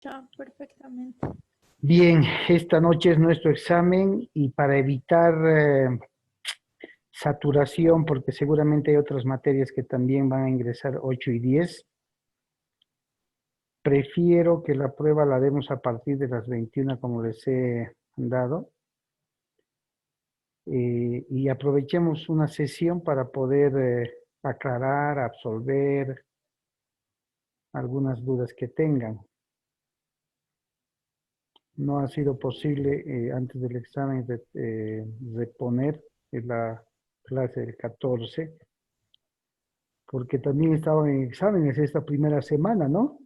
escucha perfectamente. Bien, esta noche es nuestro examen y para evitar saturación, porque seguramente hay otras materias que también van a ingresar 8 y 10, prefiero que la prueba la demos a partir de las 21 como les he dado y aprovechemos una sesión para poder aclarar, absolver algunas dudas que tengan. No ha sido posible antes del examen reponer la clase del 14, porque también estaban en exámenes esta primera semana, ¿no?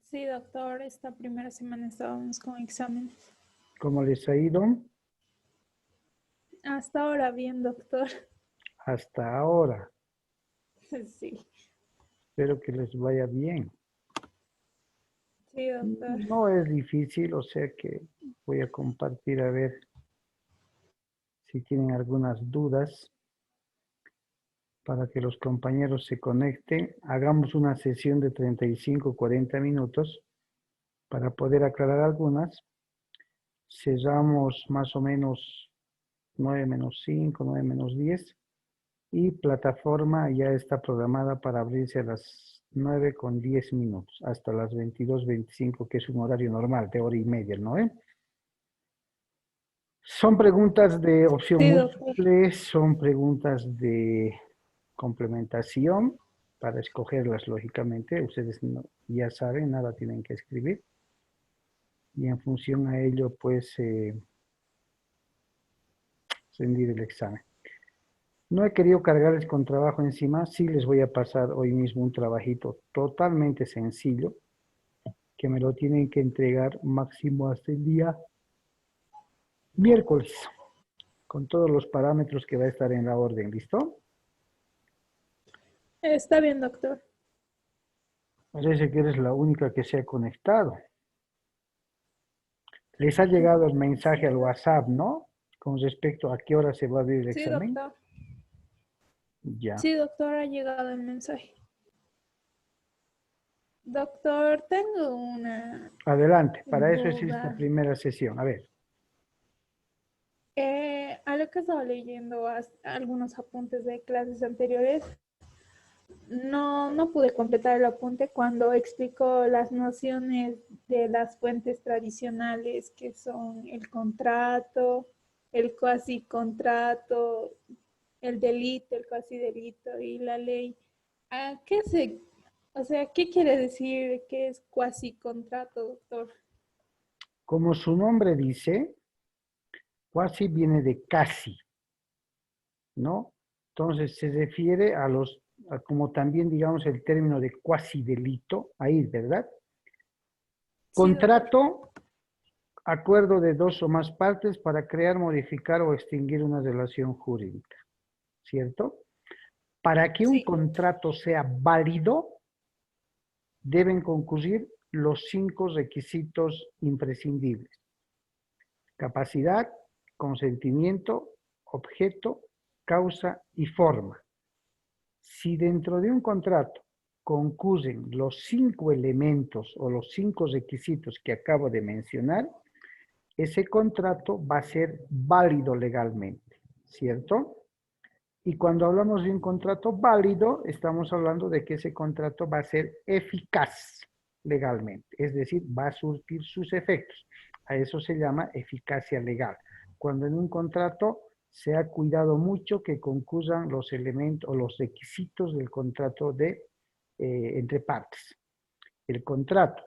Sí, doctor, esta primera semana estábamos con exámenes. ¿Cómo les ha ido? Hasta ahora bien, doctor. Hasta ahora. Sí, Espero que les vaya bien. sí, doctor. No es difícil, o sea que voy a compartir a ver si tienen algunas dudas para que los compañeros se conecten. Hagamos una sesión de 35 o 40 minutos para poder aclarar algunas. Cerramos más o menos 9 menos 5, 9 menos 10 y plataforma ya está programada para abrirse a las 9 con 10 minutos hasta las 22:25, que es un horario normal de hora y media, ¿no? Son preguntas de opción Sí, doctor. múltiple, son preguntas de complementación para escogerlas lógicamente. Ustedes ya saben, nada tienen que escribir. Y en función a ello, pues, rendir el examen. No he querido cargarles con trabajo encima, sí les voy a pasar hoy mismo un trabajito totalmente sencillo, que me lo tienen que entregar máximo hasta el día miércoles, con todos los parámetros que va a estar en la orden, ¿listo? Está bien, doctor. Parece que eres la única que se ha conectado. Les ha llegado el mensaje Sí, al WhatsApp, ¿no? Con respecto a qué hora se va a abrir el sí, examen. doctor. Ya. Sí, doctor, ha llegado el mensaje. Doctor, tengo una Adelante, para eso es esta duda. primera sesión. A ver. A lo que estaba leyendo algunos apuntes de clases anteriores, no pude completar el apunte cuando explicó las nociones de las fuentes tradicionales que son el contrato, el cuasi contrato, el delito, el cuasi delito y la ley. O sea, qué quiere decir que es cuasi contrato, doctor? Como su nombre dice, cuasi viene de casi, ¿no? Entonces se refiere como también digamos el término de cuasi delito, ahí, ¿verdad? Sí, doctor. Contrato, acuerdo de dos o más partes para crear, modificar o extinguir una relación jurídica, ¿cierto? Para que un Sí, contrato sea válido, deben concurrir los 5 requisitos imprescindibles: capacidad, consentimiento, objeto, causa y forma. Si dentro de un contrato concurren los 5 elementos o los 5 requisitos que acabo de mencionar, ese contrato va a ser válido legalmente, ¿cierto? Y cuando hablamos de un contrato válido, estamos hablando de que ese contrato va a ser eficaz legalmente, es decir, va a surtir sus efectos. A eso se llama eficacia legal. Cuando en un contrato se ha cuidado mucho que concurran los elementos o los requisitos del contrato entre partes. El contrato,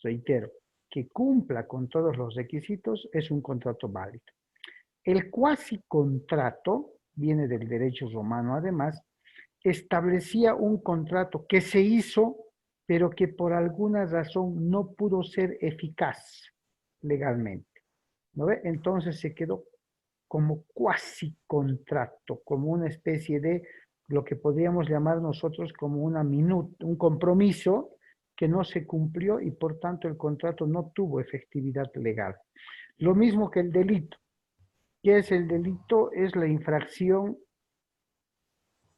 reitero, que cumpla con todos los requisitos es un contrato válido. El cuasi contrato, viene del derecho romano además, establecía un contrato que se hizo, pero que por alguna razón no pudo ser eficaz legalmente, ¿no ve? Entonces se quedó como cuasi contrato, como una especie de lo que podríamos llamar nosotros como un compromiso que no se cumplió y por tanto el contrato no tuvo efectividad legal. Lo mismo que el delito. ¿Qué es el delito? Es la infracción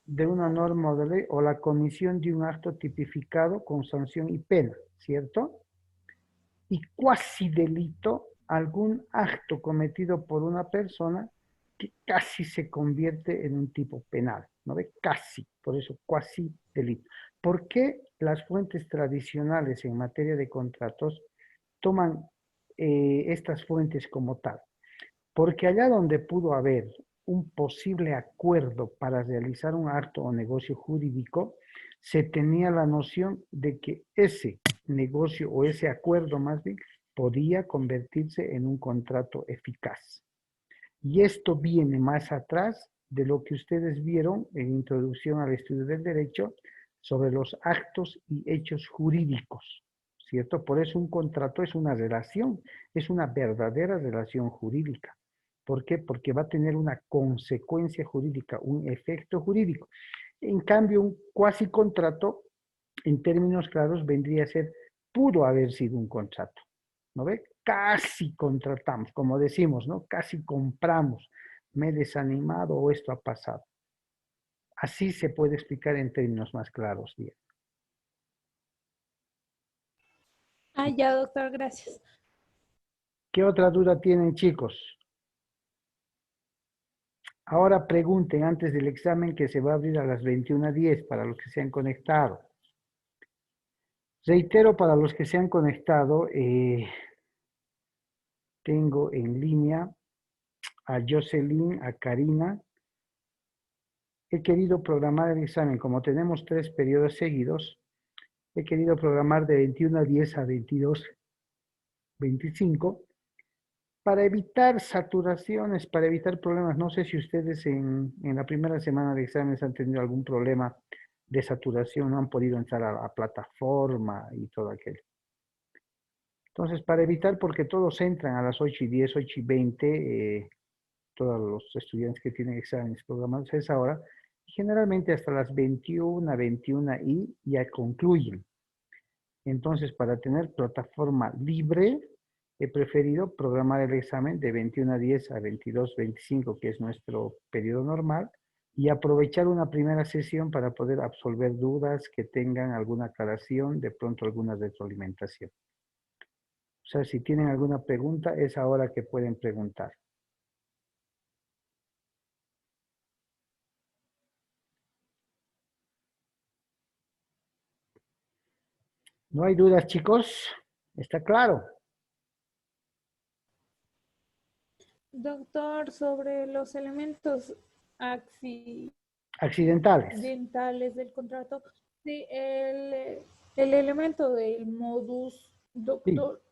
de una norma de ley o la comisión de un acto tipificado con sanción y pena, ¿cierto? y cuasi delito, algún acto cometido por una persona que casi se convierte en un tipo penal, ¿no ve? Casi, por eso cuasi delito. ¿Por qué las fuentes tradicionales en materia de contratos toman estas fuentes como tal? Porque allá donde pudo haber un posible acuerdo para realizar un acto o negocio jurídico, se tenía la noción de que ese negocio o ese acuerdo más bien podía convertirse en un contrato eficaz. Y esto viene más atrás de lo que ustedes vieron en Introducción al Estudio del Derecho sobre los actos y hechos jurídicos, ¿cierto? Por eso un contrato es una relación, es una verdadera relación jurídica. ¿Por qué? Porque va a tener una consecuencia jurídica, un efecto jurídico. En cambio, un cuasi contrato, en términos claros, vendría a ser, pudo haber sido un contrato, ¿no ve? Casi contratamos, como decimos, ¿no? Casi compramos, me he desanimado o esto ha pasado. Así se puede explicar en términos más claros, Diego. Ah, ya, doctor, gracias. ¿Qué otra duda tienen, chicos? Ahora pregunten antes del examen que se va a abrir a las 21:10 para los que se han conectado. Reitero, para los que se han conectado, tengo en línea a Jocelyn, a Karina. He querido programar el examen, como tenemos 3 periodos seguidos, he querido programar de 21:10 a 22:25 para evitar saturaciones, para evitar problemas. No sé si ustedes en la primera semana de exámenes han tenido algún problema de saturación, no han podido entrar a la plataforma y todo aquello. Entonces, para evitar, porque todos entran a las 8:10, 8:20, todos los estudiantes que tienen exámenes programados a esa hora, y generalmente hasta las 21, 21 y ya concluyen. Entonces, para tener plataforma libre, he preferido programar el examen de 21:10 a 22:25, que es nuestro periodo normal, y aprovechar una primera sesión para poder absolver dudas que tengan alguna aclaración, de pronto alguna retroalimentación. O sea, si tienen alguna pregunta, es ahora que pueden preguntar. ¿No hay dudas, chicos? ¿Está claro? Doctor, sobre los elementos Accidentales. accidentales del contrato, sí, el elemento del modus, Sí, doctor,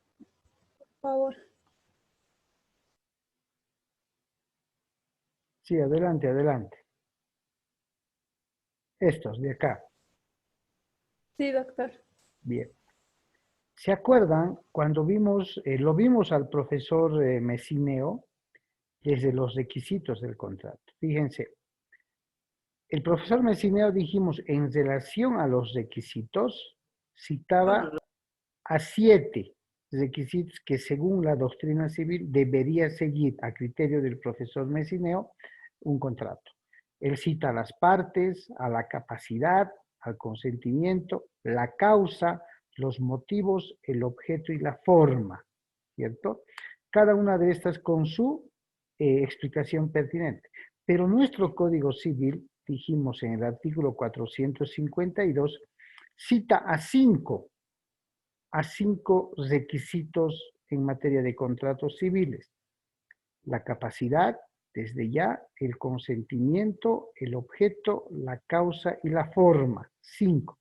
por favor. sí, adelante, adelante. Estos de acá. Sí, doctor. Bien. ¿Se acuerdan cuando lo vimos al profesor Messineo desde los requisitos del contrato? Fíjense, el profesor Messineo dijimos en relación a los requisitos, citaba a 7 requisitos que según la doctrina civil debería seguir a criterio del profesor Messineo un contrato. Él cita a las partes, a la capacidad, al consentimiento, la causa, los motivos, el objeto y la forma, ¿cierto? Cada una de estas con su explicación pertinente. Pero nuestro Código Civil, dijimos en el artículo 452, cita a cinco requisitos en materia de contratos civiles. La capacidad, desde ya, el consentimiento, el objeto, la causa y la forma. 5.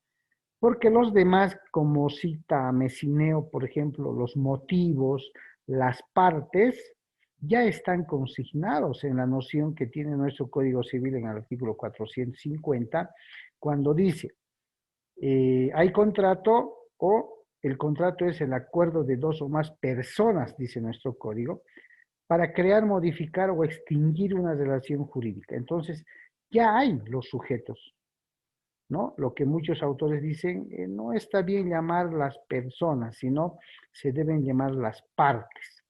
Porque los demás, como cita Messineo, por ejemplo, los motivos, las partes, ya están consignados en la noción que tiene nuestro Código Civil en el artículo 450, cuando dice, hay contrato o el contrato es el acuerdo de dos o más personas, dice nuestro código, para crear, modificar o extinguir una relación jurídica. Entonces, ya hay los sujetos, ¿no? Lo que muchos autores dicen, no está bien llamar las personas, sino se deben llamar las partes.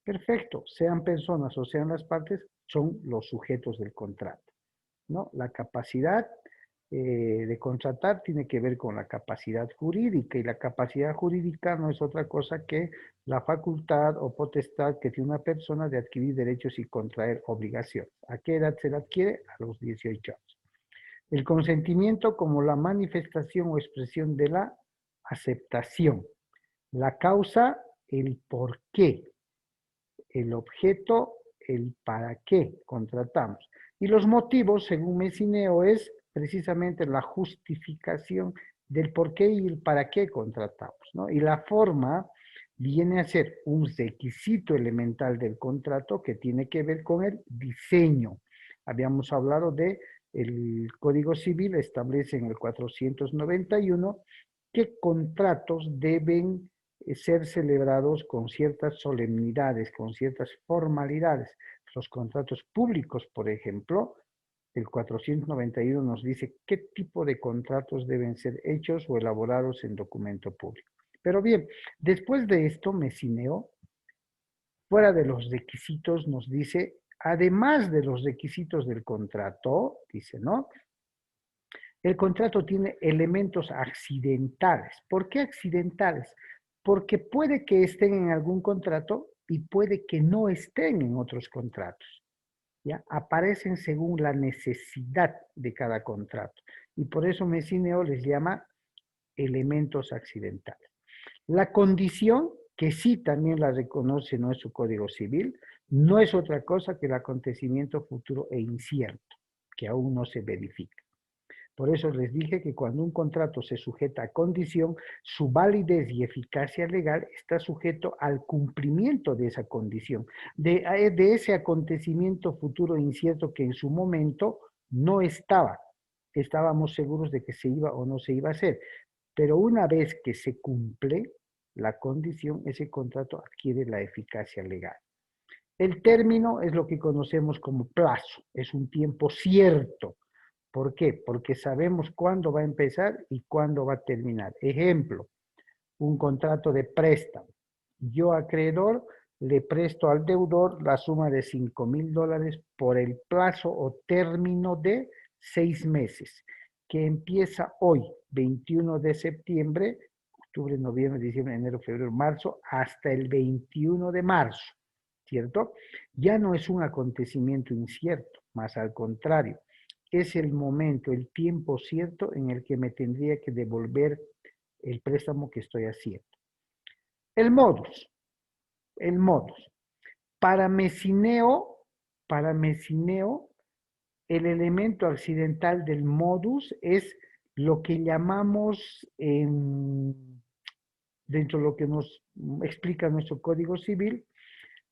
Perfecto, sean personas o sean las partes, son los sujetos del contrato, ¿no? La capacidad, de contratar tiene que ver con la capacidad jurídica, y la capacidad jurídica no es otra cosa que la facultad o potestad que tiene una persona de adquirir derechos y contraer obligaciones. ¿A qué edad se la adquiere? A los 18 años. El consentimiento como la manifestación o expresión de la aceptación. La causa, el por qué. El objeto, el para qué contratamos. Y los motivos, según Messineo, es precisamente la justificación del por qué y el para qué contratamos, ¿no? Y la forma viene a ser un requisito elemental del contrato que tiene que ver con el diseño. Habíamos hablado de el Código Civil establece en el 491 qué contratos deben ser celebrados con ciertas solemnidades, con ciertas formalidades. Los contratos públicos, por ejemplo, el 491 nos dice qué tipo de contratos deben ser hechos o elaborados en documento público. Pero bien, después de esto, Messineo, fuera de los requisitos, nos dice, además de los requisitos del contrato, dice, ¿no? El contrato tiene elementos accidentales. ¿Por qué accidentales? Porque puede que estén en algún contrato y puede que no estén en otros contratos. ¿Ya? Aparecen según la necesidad de cada contrato. Y por eso Messineo les llama elementos accidentales. La condición, que sí también la reconoce nuestro Código Civil, no es otra cosa que el acontecimiento futuro e incierto, que aún no se verifica. Por eso les dije que cuando un contrato se sujeta a condición, su validez y eficacia legal está sujeto al cumplimiento de esa condición, de ese acontecimiento futuro incierto que en su momento no estaba. Estábamos seguros de que se iba o no se iba a hacer. Pero una vez que se cumple la condición, ese contrato adquiere la eficacia legal. El término es lo que conocemos como plazo, es un tiempo cierto. ¿Por qué? Porque sabemos cuándo va a empezar y cuándo va a terminar. Ejemplo, un contrato de préstamo. Yo, acreedor, le presto al deudor la suma de $5,000 por el plazo o término de 6 meses, que empieza hoy, 21 de septiembre, octubre, noviembre, diciembre, enero, febrero, marzo, hasta el 21 de marzo, ¿cierto? Ya no es un acontecimiento incierto, más al contrario, es el momento, el tiempo cierto en el que me tendría que devolver el préstamo que estoy haciendo. El modus, el modus. Para Messineo, el elemento accidental del modus es lo que llamamos, dentro de lo que nos explica nuestro Código Civil,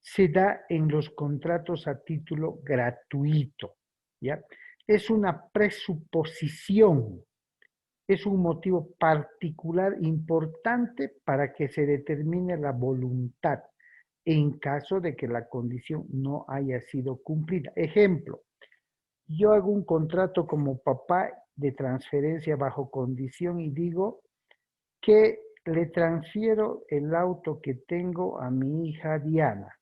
se da en los contratos a título gratuito, ¿ya? Es una presuposición, es un motivo particular importante para que se determine la voluntad en caso de que la condición no haya sido cumplida. Ejemplo, yo hago un contrato como papá de transferencia bajo condición y digo que le transfiero el auto que tengo a mi hija Diana,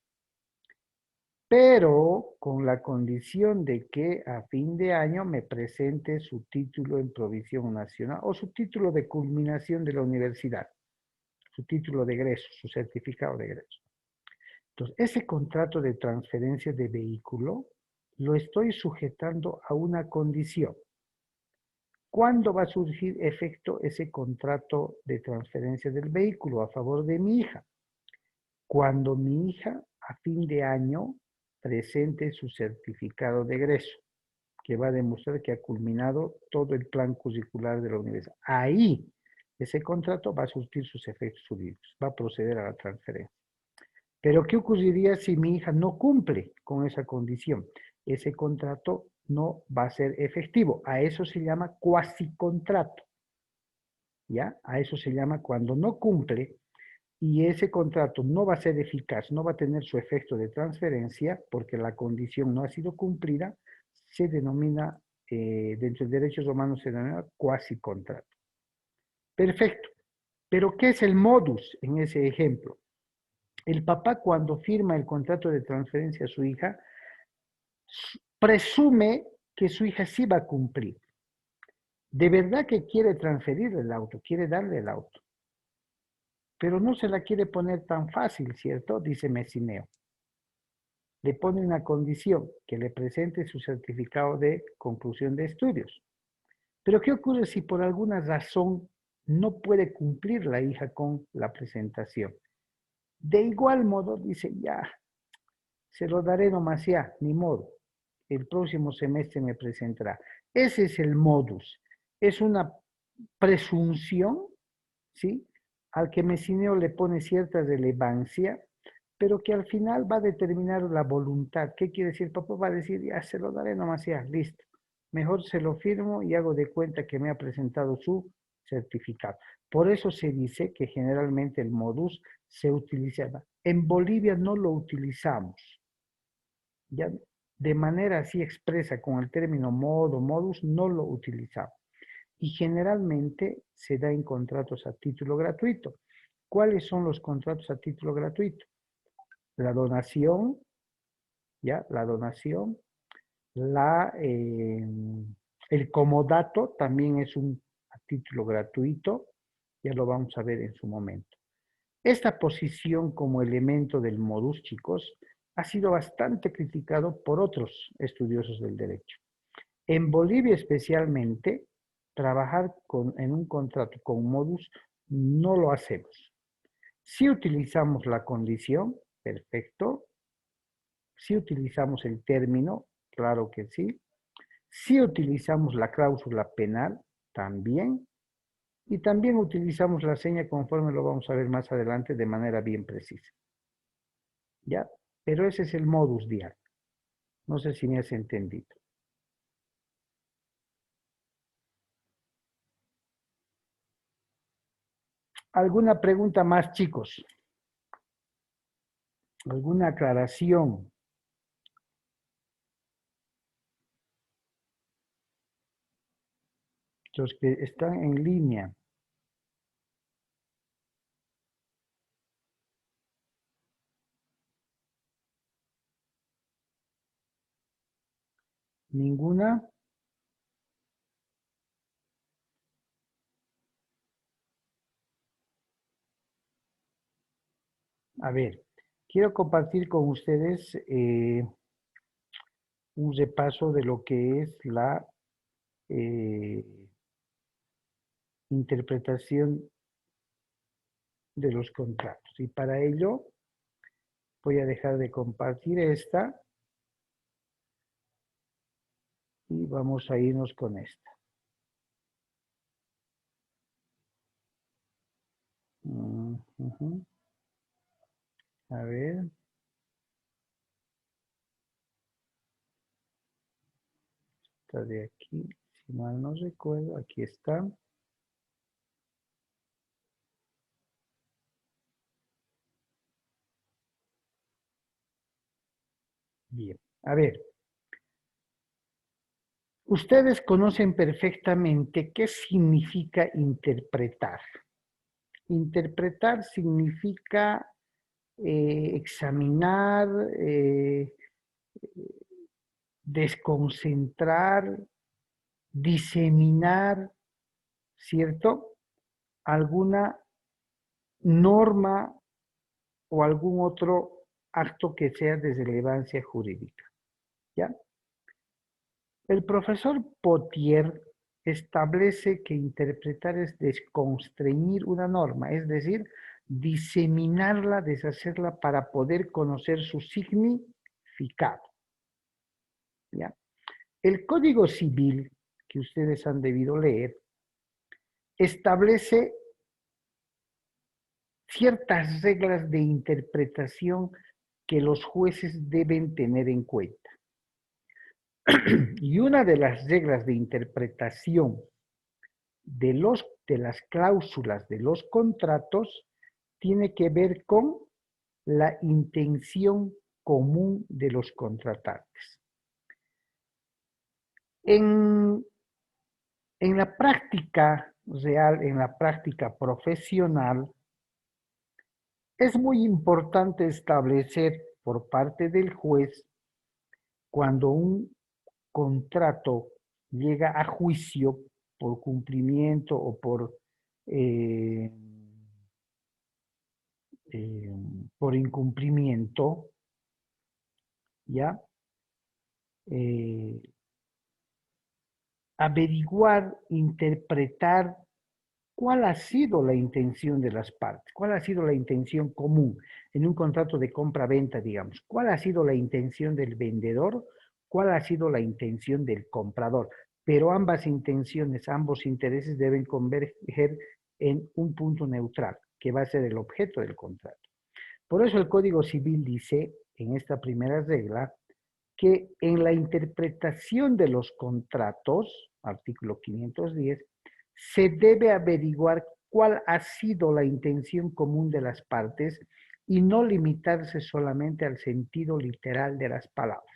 pero con la condición de que a fin de año me presente su título en provisión nacional o su título de culminación de la universidad, su título de egreso, su certificado de egreso. Entonces, ese contrato de transferencia de vehículo lo estoy sujetando a una condición. ¿Cuándo va a surgir efecto ese contrato de transferencia del vehículo a favor de mi hija? Cuando mi hija a fin de año presente su certificado de egreso, que va a demostrar que ha culminado todo el plan curricular de la universidad. Ahí, ese contrato va a surtir sus efectos jurídicos, va a proceder a la transferencia. Pero, ¿qué ocurriría si mi hija no cumple con esa condición? Ese contrato no va a ser efectivo. A eso se llama cuasicontrato. ¿Ya? A eso se llama cuando no cumple y ese contrato no va a ser eficaz, no va a tener su efecto de transferencia porque la condición no ha sido cumplida, se denomina, dentro de derechos humanos se denomina cuasicontrato. Perfecto. Pero, ¿qué es el modus en ese ejemplo? El papá, cuando firma el contrato de transferencia a su hija, presume que su hija sí va a cumplir. de verdad que quiere transferir el auto, quiere darle el auto, pero no se la quiere poner tan fácil, ¿cierto? Dice Messineo. Le pone una condición, que le presente su certificado de conclusión de estudios. Pero ¿qué ocurre si por alguna razón no puede cumplir la hija con la presentación? De igual modo, dice, ya, se lo daré nomás ya, ni modo. El próximo semestre me presentará. Ese es el modus. Es una presunción, ¿sí? Al que Messineo le pone cierta relevancia, pero que al final va a determinar la voluntad. ¿Qué quiere decir? Papá va a decir, ya se lo daré nomás ya, listo. Mejor se lo firmo y hago de cuenta que me ha presentado su certificado. Por eso se dice que generalmente el modus se utilizaba. En Bolivia no lo utilizamos. Ya de manera así expresa con el término modo, modus, no lo utilizamos. Y generalmente se da en contratos a título gratuito. ¿Cuáles son los contratos a título gratuito? La donación, ¿ya? La donación, el comodato también es un a título gratuito, ya lo vamos a ver en su momento. Esta posición como elemento del modus, chicos, ha sido bastante criticado por otros estudiosos del derecho. En Bolivia especialmente, trabajar en un contrato con modus no lo hacemos. Si utilizamos la condición, perfecto. Si utilizamos el término, claro que sí. Si utilizamos la cláusula penal, también. Y también utilizamos la seña conforme lo vamos a ver más adelante de manera bien precisa. ¿Ya? Pero ese es el modus diario. No sé si me has entendido. ¿Alguna pregunta más, chicos? ¿Alguna aclaración? Los que están en línea. ¿Ninguna? A ver, quiero compartir con ustedes un repaso de lo que es la eh, interpretación de los contratos. Y para ello voy a dejar de compartir esta y vamos a irnos con esta. A ver. Esta de aquí, si mal no recuerdo, aquí está. Bien, a ver. Ustedes conocen perfectamente qué significa interpretar. Interpretar significa examinar, desconcentrar, diseminar, ¿cierto? Alguna norma o algún otro acto que sea de relevancia jurídica, ¿ya? El profesor Potier establece que interpretar es desconstreñir una norma, es decir, diseminarla, deshacerla para poder conocer su significado. ¿Ya? El Código Civil, que ustedes han debido leer, establece ciertas reglas de interpretación que los jueces deben tener en cuenta. Y una de las reglas de interpretación de las cláusulas de los contratos tiene que ver con la intención común de los contratantes. En la práctica real, en la práctica profesional, es muy importante establecer por parte del juez cuando un contrato llega a juicio cumplimiento o por incumplimiento, ¿ya? Averiguar, interpretar cuál ha sido la intención de las partes, cuál ha sido la intención común en un contrato de compra-venta, digamos, cuál ha sido la intención del vendedor, cuál ha sido la intención del comprador. Pero ambas intenciones, ambos intereses deben converger en un punto neutral, que va a ser el objeto del contrato. Por eso el Código Civil dice, en esta primera regla, que en la interpretación de los contratos, artículo 510, se debe averiguar cuál ha sido la intención común de las partes y no limitarse solamente al sentido literal de las palabras.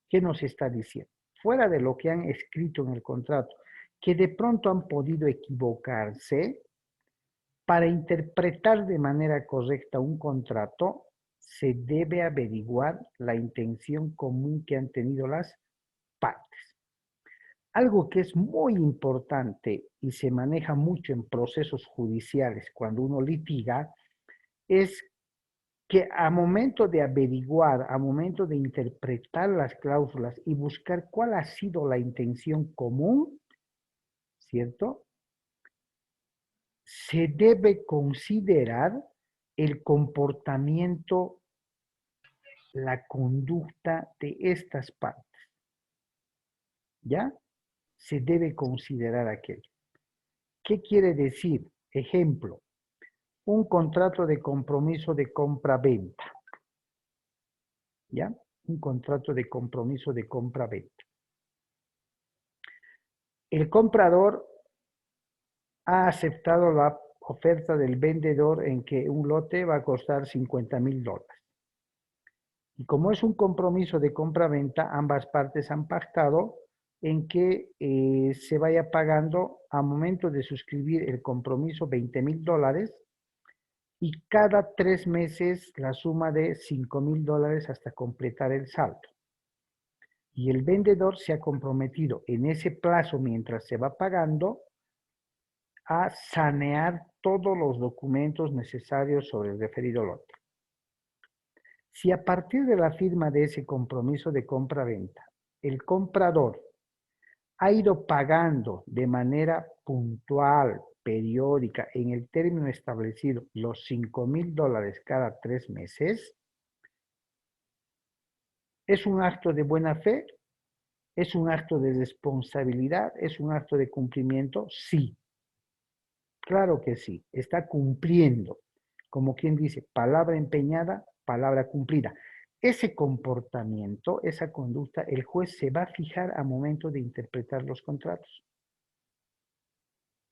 ¿Qué nos está diciendo? Fuera de lo que han escrito en el contrato, que de pronto han podido equivocarse, para interpretar de manera correcta un contrato, se debe averiguar la intención común que han tenido las partes. Algo que es muy importante y se maneja mucho en procesos judiciales cuando uno litiga, es que a momento de averiguar, a momento de interpretar las cláusulas y buscar cuál ha sido la intención común, ¿cierto? Se debe considerar el comportamiento, la conducta de estas partes. ¿Ya? Se debe considerar aquello. ¿Qué quiere decir? Ejemplo, un contrato de compromiso de compra-venta. ¿Ya? Un contrato de compromiso de compra-venta. El comprador ha aceptado la oferta del vendedor en que un lote va a costar $50,000. Y como es un compromiso de compra-venta, ambas partes han pactado en que se vaya pagando a momento de suscribir el compromiso $20,000 y cada 3 meses la suma de $5,000 hasta completar el saldo. Y el vendedor se ha comprometido en ese plazo, mientras se va pagando, a sanear todos los documentos necesarios sobre el referido lote. Si a partir de la firma de ese compromiso de compra-venta, el comprador ha ido pagando de manera puntual, periódica, en el término establecido, los $5,000 cada 3 meses, ¿es un acto de buena fe? ¿Es un acto de responsabilidad? ¿Es un acto de cumplimiento? Sí. Claro que sí. Está cumpliendo. Como quien dice, palabra empeñada, palabra cumplida. Ese comportamiento, esa conducta, el juez se va a fijar a momento de interpretar los contratos.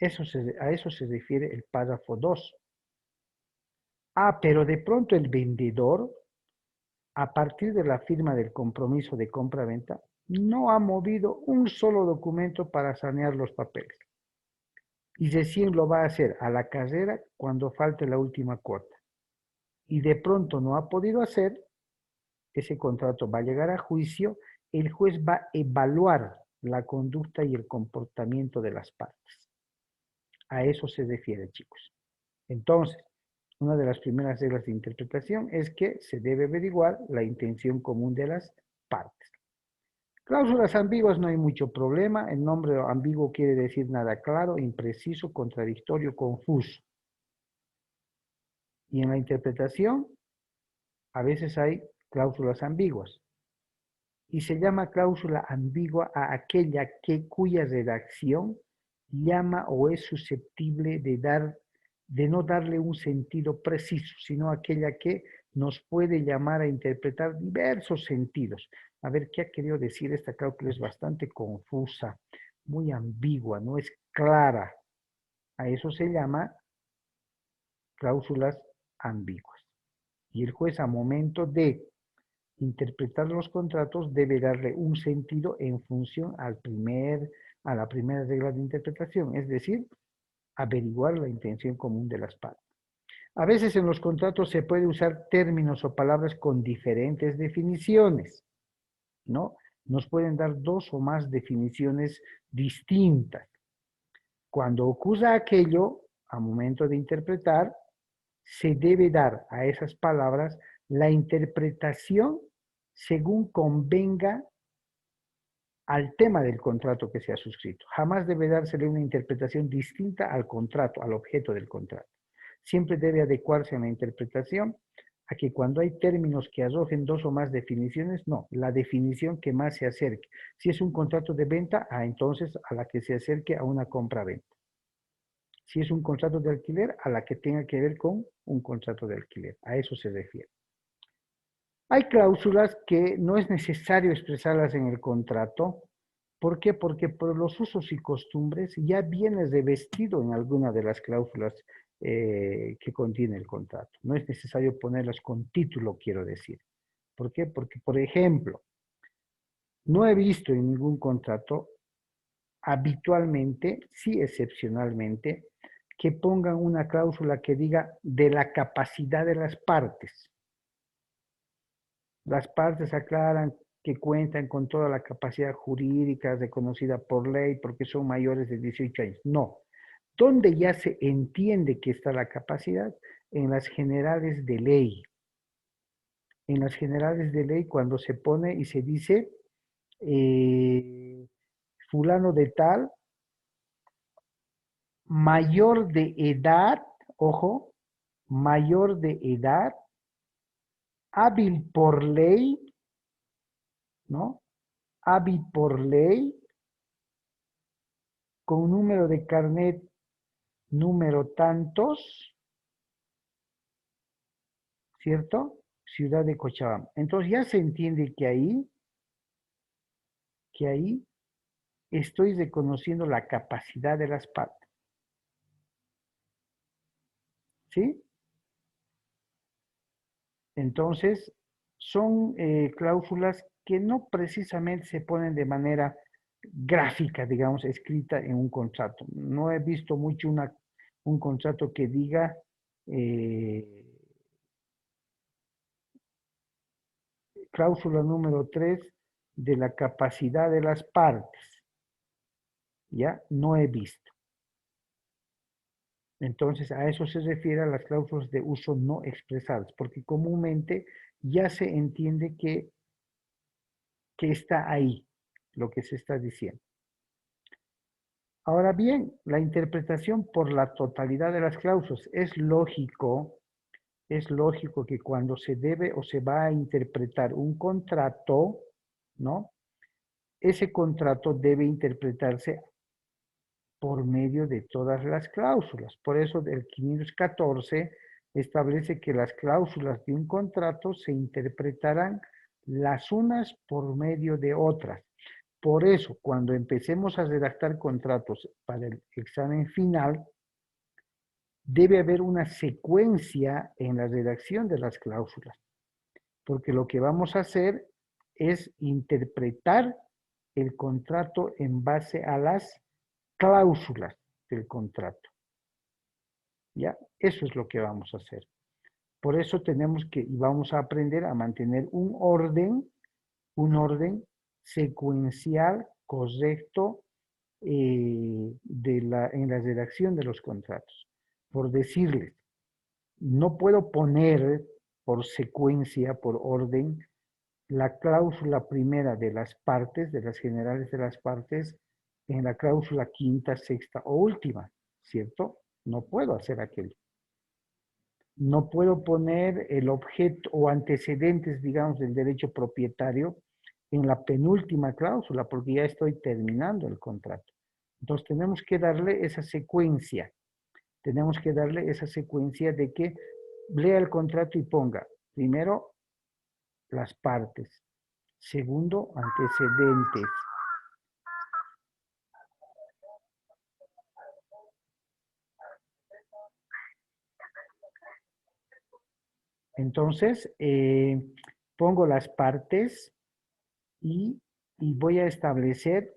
A eso se refiere el párrafo 2. Pero de pronto el vendedor, a partir de la firma del compromiso de compra-venta, no ha movido un solo documento para sanear los papeles. Y recién lo va a hacer a la carrera cuando falte la última cuota. Y de pronto no ha podido hacer, ese contrato va a llegar a juicio, el juez va a evaluar la conducta y el comportamiento de las partes. A eso se refiere, chicos. Entonces, una de las primeras reglas de interpretación es que se debe averiguar la intención común de las partes. Cláusulas ambiguas no hay mucho problema. El nombre ambiguo quiere decir nada claro, impreciso, contradictorio, confuso. Y en la interpretación, a veces hay cláusulas ambiguas. Y se llama cláusula ambigua a aquella cuya redacción llama o es susceptible de no darle un sentido preciso, sino aquella que nos puede llamar a interpretar diversos sentidos. A ver, ¿qué ha querido decir esta cláusula? Es bastante confusa, muy ambigua, no es clara. A eso se llama cláusulas ambiguas. Y el juez, a momento de interpretar los contratos, debe darle un sentido en función a la primera regla de interpretación, es decir, averiguar la intención común de las partes. A veces en los contratos se puede usar términos o palabras con diferentes definiciones, ¿no? Nos pueden dar 2 o más definiciones distintas. Cuando ocurra aquello, a momento de interpretar, se debe dar a esas palabras la interpretación según convenga al tema del contrato que se ha suscrito. Jamás debe dársele una interpretación distinta al contrato, al objeto del contrato. Siempre debe adecuarse a la interpretación a que cuando hay términos que arrojen dos o más definiciones, no, la definición que más se acerque. Si es un contrato de venta, entonces a la que se acerque a una compra-venta. Si es un contrato de alquiler, a la que tenga que ver con un contrato de alquiler. A eso se refiere. Hay cláusulas que no es necesario expresarlas en el contrato. ¿Por qué? Porque por los usos y costumbres ya viene revestido en alguna de las cláusulas que contiene el contrato. No es necesario ponerlas con título, quiero decir. ¿Por qué? Porque, por ejemplo, no he visto en ningún contrato habitualmente, sí excepcionalmente, que pongan una cláusula que diga de la capacidad de las partes. Las partes aclaran que cuentan con toda la capacidad jurídica reconocida por ley porque son mayores de 18 años. No. ¿Dónde ya se entiende que está la capacidad? En las generales de ley. En las generales de ley, cuando se pone y se dice fulano de tal, mayor de edad, ojo, mayor de edad, hábil por ley, ¿no? Hábil por ley, con número de carnet número tantos, ¿cierto? Ciudad de Cochabamba. Entonces ya se entiende que ahí estoy reconociendo la capacidad de las partes. ¿Sí? Entonces, son cláusulas que no precisamente se ponen de manera gráfica, digamos, escrita en un contrato. No he visto mucho un contrato que diga cláusula número 3 de la capacidad de las partes. ¿Ya? No he visto. Entonces, a eso se refiere a las cláusulas de uso no expresadas, porque comúnmente ya se entiende que está ahí lo que se está diciendo. Ahora bien, la interpretación por la totalidad de las cláusulas es lógico que cuando se debe o se va a interpretar un contrato, ¿no? Ese contrato debe interpretarse por medio de todas las cláusulas. Por eso el 514 establece que las cláusulas de un contrato se interpretarán las unas por medio de otras. Por eso, cuando empecemos a redactar contratos para el examen final, debe haber una secuencia en la redacción de las cláusulas, porque lo que vamos a hacer es interpretar el contrato en base a las cláusulas del contrato. ¿Ya? Eso es lo que vamos a hacer. Por eso tenemos que, y vamos a aprender a mantener un orden secuencial, correcto, en la redacción de los contratos. Por decirles, no puedo poner por secuencia, por orden, la cláusula primera de las partes, de las generales de las partes, en la cláusula quinta, sexta o última, ¿cierto? No puedo hacer aquello. No puedo poner el objeto o antecedentes, digamos, del derecho propietario en la penúltima cláusula, porque ya estoy terminando el contrato. Entonces tenemos que darle esa secuencia. Tenemos que darle esa secuencia de que lea el contrato y ponga, primero, las partes. Segundo, antecedentes. Entonces, pongo las partes y voy a establecer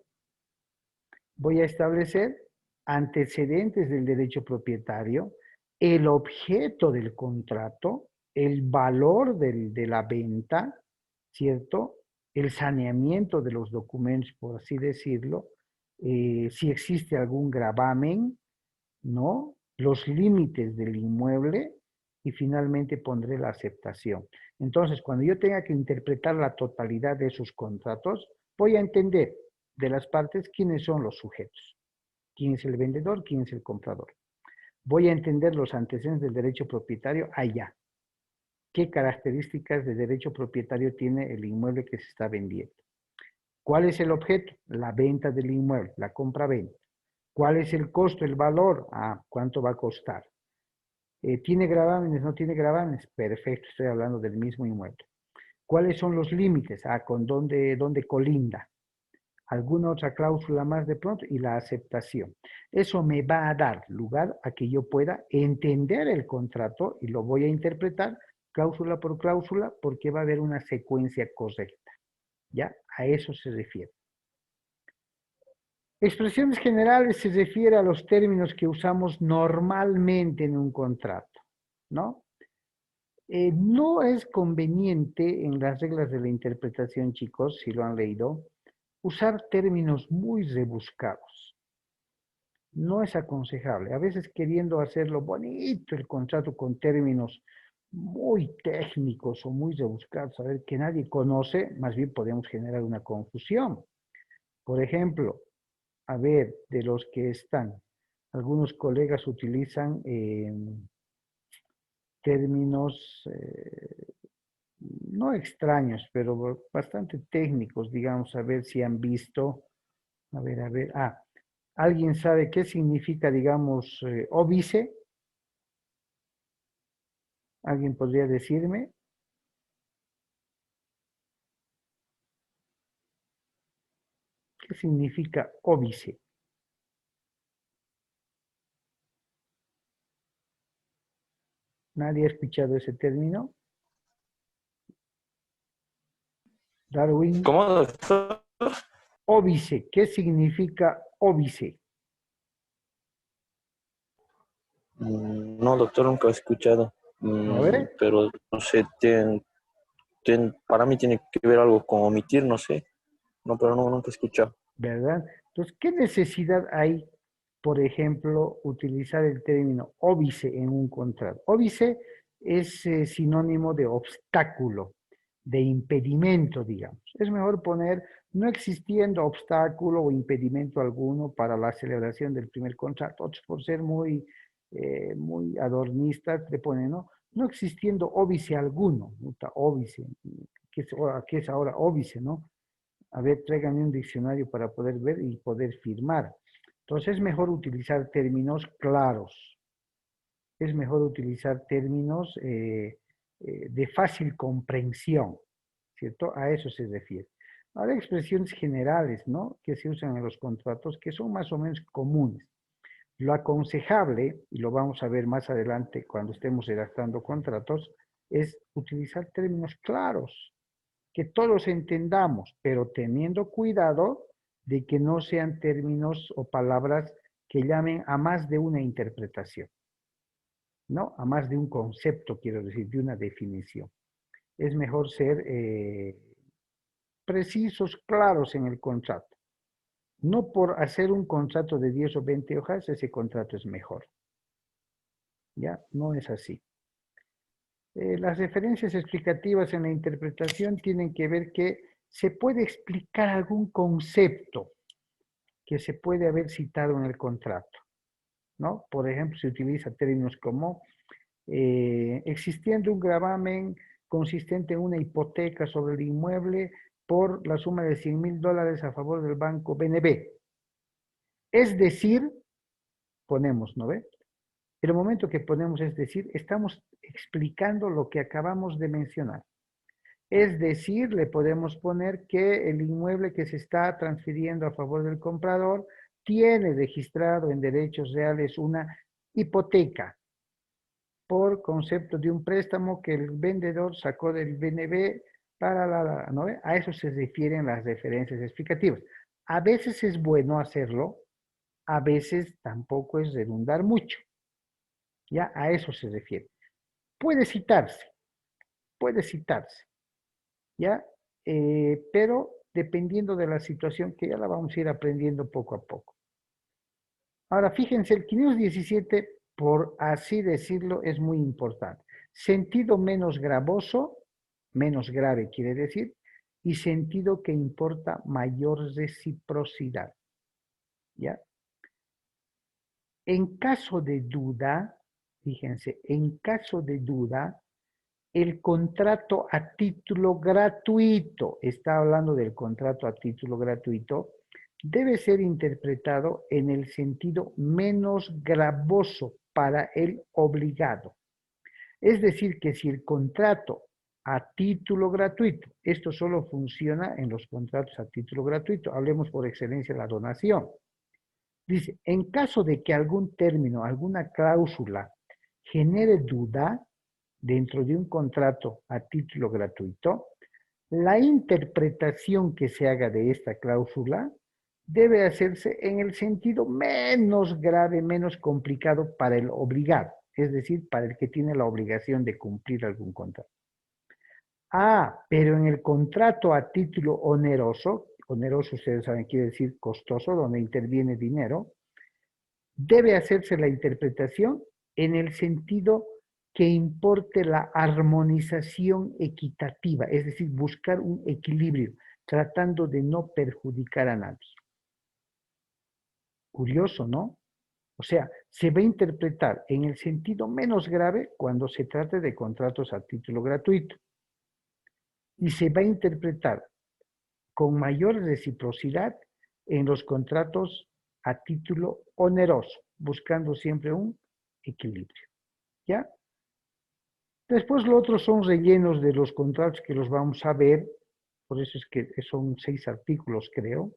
antecedentes del derecho propietario, el objeto del contrato, el valor de la venta, ¿cierto? El saneamiento de los documentos, por así decirlo, si existe algún gravamen, ¿no? Los límites del inmueble y finalmente pondré la aceptación. Entonces, cuando yo tenga que interpretar la totalidad de esos contratos, voy a entender de las partes quiénes son los sujetos, quién es el vendedor, quién es el comprador. Voy a entender los antecedentes del derecho propietario allá. ¿Qué características de derecho propietario tiene el inmueble que se está vendiendo? ¿Cuál es el objeto? La venta del inmueble, la compra-venta. ¿Cuál es el costo, el valor? ¿Cuánto va a costar? ¿Tiene gravámenes? ¿No tiene gravámenes? Perfecto, estoy hablando del mismo inmueble. ¿Cuáles son los límites? ¿Con dónde colinda? ¿Alguna otra cláusula más de pronto? Y la aceptación. Eso me va a dar lugar a que yo pueda entender el contrato y lo voy a interpretar cláusula por cláusula porque va a haber una secuencia correcta. ¿Ya? A eso se refiere. Expresiones generales se refiere a los términos que usamos normalmente en un contrato, ¿no? No es conveniente en las reglas de la interpretación, chicos, si lo han leído, usar términos muy rebuscados. No es aconsejable. A veces queriendo hacerlo bonito el contrato con términos muy técnicos o muy rebuscados, a ver, que nadie conoce, más bien podemos generar una confusión. Por ejemplo, a ver, de los que están, algunos colegas utilizan términos no extraños, pero bastante técnicos, digamos, a ver si han visto, a ver, ¿alguien sabe qué significa, digamos, óbice? ¿Alguien podría decirme? ¿Qué significa óbice? ¿Nadie ha escuchado ese término? Darwin, ¿Cómo, doctor? óbice, ¿qué significa óbice? No, doctor, nunca he escuchado. A ver, Pero no sé, para mí tiene que ver algo con omitir, no sé. No, pero no, nunca he escuchado. ¿verdad? Entonces, ¿qué necesidad hay, por ejemplo, utilizar el término óbice en un contrato? Óbice es sinónimo de obstáculo, de impedimento, digamos. Es mejor poner no existiendo obstáculo o impedimento alguno para la celebración del primer contrato. Otros, por ser muy adornistas, le ponen, ¿no? No existiendo óbice alguno, óbice, ¿qué es ahora óbice, no? A ver, tráiganme un diccionario para poder ver y poder firmar. Entonces es mejor utilizar términos claros, es mejor utilizar términos de fácil comprensión, ¿cierto? A eso se refiere. Ahora expresiones generales, ¿no? Que se usan en los contratos, que son más o menos comunes. Lo aconsejable, y lo vamos a ver más adelante cuando estemos redactando contratos, es utilizar términos claros, que todos entendamos, pero teniendo cuidado de que no sean términos o palabras que llamen a más de una interpretación, ¿no? A más de un concepto, quiero decir, de una definición. Es mejor ser precisos, claros en el contrato. No por hacer un contrato de 10 o 20 hojas, ese contrato es mejor. ¿Ya? No es así. Las referencias explicativas en la interpretación tienen que ver que se puede explicar algún concepto que se puede haber citado en el contrato, ¿no? Por ejemplo, se utiliza términos como existiendo un gravamen consistente en una hipoteca sobre el inmueble por la suma de $100,000 a favor del banco BNB. Es decir, ponemos, ¿no ve? En el momento que ponemos es decir, estamos explicando lo que acabamos de mencionar. Es decir, le podemos poner que el inmueble que se está transfiriendo a favor del comprador tiene registrado en derechos reales una hipoteca por concepto de un préstamo que el vendedor sacó del BNB para ¿no? A eso se refieren las referencias explicativas. A veces es bueno hacerlo, a veces tampoco es redundar mucho. Ya a eso se refiere. Puede citarse, puede citarse. ¿Ya? Pero dependiendo de la situación que ya la vamos a ir aprendiendo poco a poco. Ahora, fíjense, el 517, por así decirlo, es muy importante. Sentido menos gravoso, menos grave quiere decir, y sentido que importa mayor reciprocidad. ¿Ya? En caso de duda, fíjense, en caso de duda, el contrato a título gratuito, está hablando del contrato a título gratuito, debe ser interpretado en el sentido menos gravoso para el obligado. Es decir, que si el contrato a título gratuito, esto solo funciona en los contratos a título gratuito, hablemos por excelencia de la donación. Dice, en caso de que algún término, alguna cláusula genere duda dentro de un contrato a título gratuito, la interpretación que se haga de esta cláusula debe hacerse en el sentido menos grave, menos complicado para el obligado, es decir, para el que tiene la obligación de cumplir algún contrato. Pero en el contrato a título oneroso, oneroso ustedes saben quiere decir costoso, donde interviene dinero, debe hacerse la interpretación en el sentido que importe la armonización equitativa, es decir, buscar un equilibrio, tratando de no perjudicar a nadie. Curioso, ¿no? O sea, se va a interpretar en el sentido menos grave cuando se trate de contratos a título gratuito. Y se va a interpretar con mayor reciprocidad en los contratos a título oneroso, buscando siempre un equilibrio. ¿Ya? Después lo otro son rellenos de los contratos que los vamos a ver, por eso es que son 6 artículos, creo.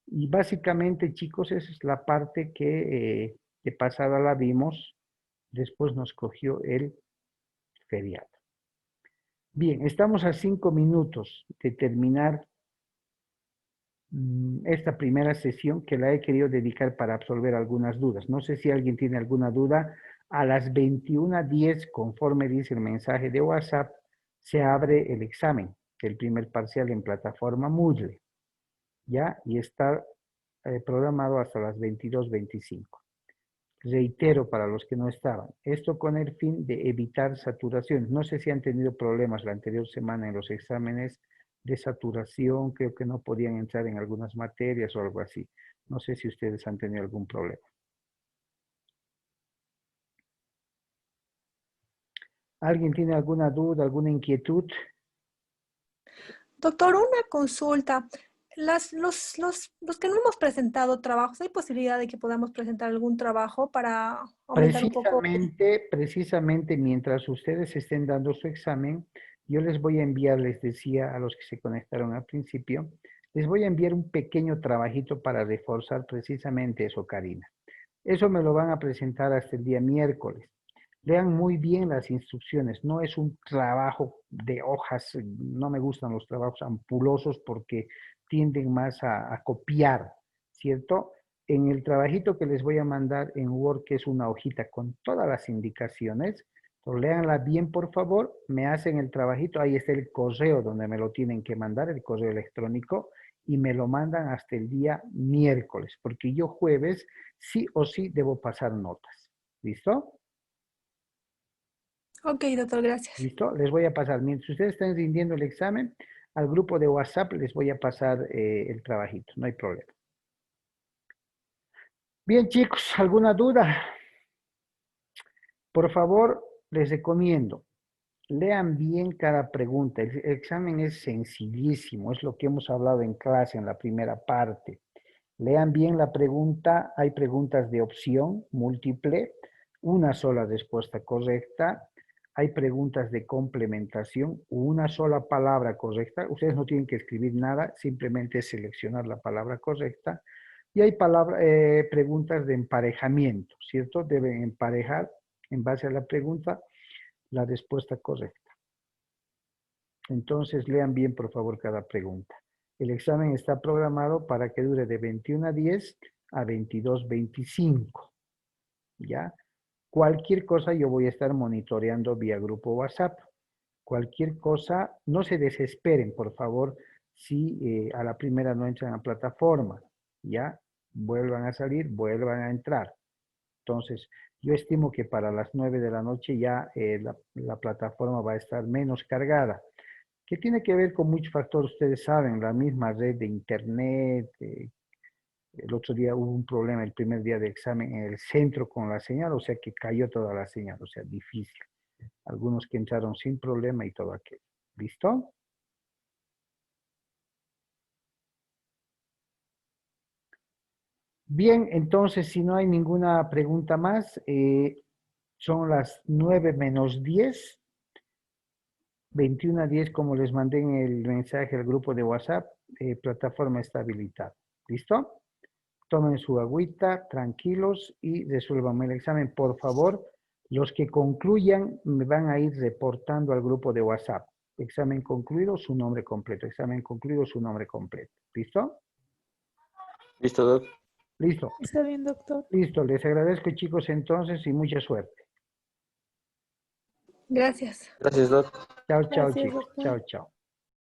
Y básicamente, chicos, esa es la parte que de pasada la vimos, después nos cogió el feriado. Bien, estamos a 5 minutos de terminar esta primera sesión que la he querido dedicar para absolver algunas dudas. No sé si alguien tiene alguna duda. A las 21:10, conforme dice el mensaje de WhatsApp, se abre el examen del primer parcial en plataforma Moodle. ¿Ya? Y está programado hasta las 22:25. Reitero para los que no estaban, esto con el fin de evitar saturación. No sé si han tenido problemas la anterior semana en los exámenes de saturación, creo que no podían entrar en algunas materias o algo así. No sé si ustedes han tenido algún problema. ¿Alguien tiene alguna duda, alguna inquietud? Doctor, una consulta. Los que no hemos presentado trabajos, ¿hay posibilidad de que podamos presentar algún trabajo para aumentar un poco? Precisamente mientras ustedes estén dando su examen, yo les voy a enviar, les decía a los que se conectaron al principio, les voy a enviar un pequeño trabajito para reforzar precisamente eso, Karina. Eso me lo van a presentar hasta el día miércoles. Lean muy bien las instrucciones, no es un trabajo de hojas, no me gustan los trabajos ampulosos porque tienden más a copiar, ¿cierto? En el trabajito que les voy a mandar en Word, que es una hojita con todas las indicaciones, pues léanla bien por favor, me hacen el trabajito, ahí está el correo donde me lo tienen que mandar, el correo electrónico, y me lo mandan hasta el día miércoles, porque yo jueves sí o sí debo pasar notas. ¿Listo? Ok, doctor, gracias. ¿Listo? Les voy a pasar, mientras ustedes estén rindiendo el examen, al grupo de WhatsApp les voy a pasar el trabajito, no hay problema. Bien, chicos, ¿alguna duda? Por favor, les recomiendo, lean bien cada pregunta. El examen es sencillísimo, es lo que hemos hablado en clase en la primera parte. Lean bien la pregunta, hay preguntas de opción múltiple, una sola respuesta correcta. Hay preguntas de complementación, una sola palabra correcta. Ustedes no tienen que escribir nada, simplemente seleccionar la palabra correcta. Y hay preguntas de emparejamiento, ¿cierto? Deben emparejar en base a la pregunta la respuesta correcta. Entonces, lean bien, por favor, cada pregunta. El examen está programado para que dure de 21:10 a 22:25. ¿Ya? Cualquier cosa yo voy a estar monitoreando vía grupo WhatsApp. Cualquier cosa, no se desesperen, por favor. si a la primera no entran a plataforma, ya vuelvan a salir, vuelvan a entrar. Entonces, yo estimo que para las 9 de la noche ya la plataforma va a estar menos cargada, que tiene que ver con muchos factores, ustedes saben, la misma red de internet. El otro día hubo un problema el primer día de examen en el centro con la señal, o sea que cayó toda la señal, o sea, difícil. Algunos que entraron sin problema y todo aquello. ¿Listo? Bien, entonces, si no hay ninguna pregunta más, son las 9 menos 10, 21:10, como les mandé en el mensaje al grupo de WhatsApp, plataforma está habilitada. ¿Listo? Tomen su agüita, tranquilos y resuélvanme el examen. Por favor, los que concluyan me van a ir reportando al grupo de WhatsApp. Examen concluido, su nombre completo. Examen concluido, su nombre completo. ¿Listo? Listo, Doc. Listo. Está bien, doctor. Listo. Les agradezco, chicos, entonces, y mucha suerte. Gracias. Gracias, Doc. Chao, chao, Gracias, chicos. doctor. Chao, chao.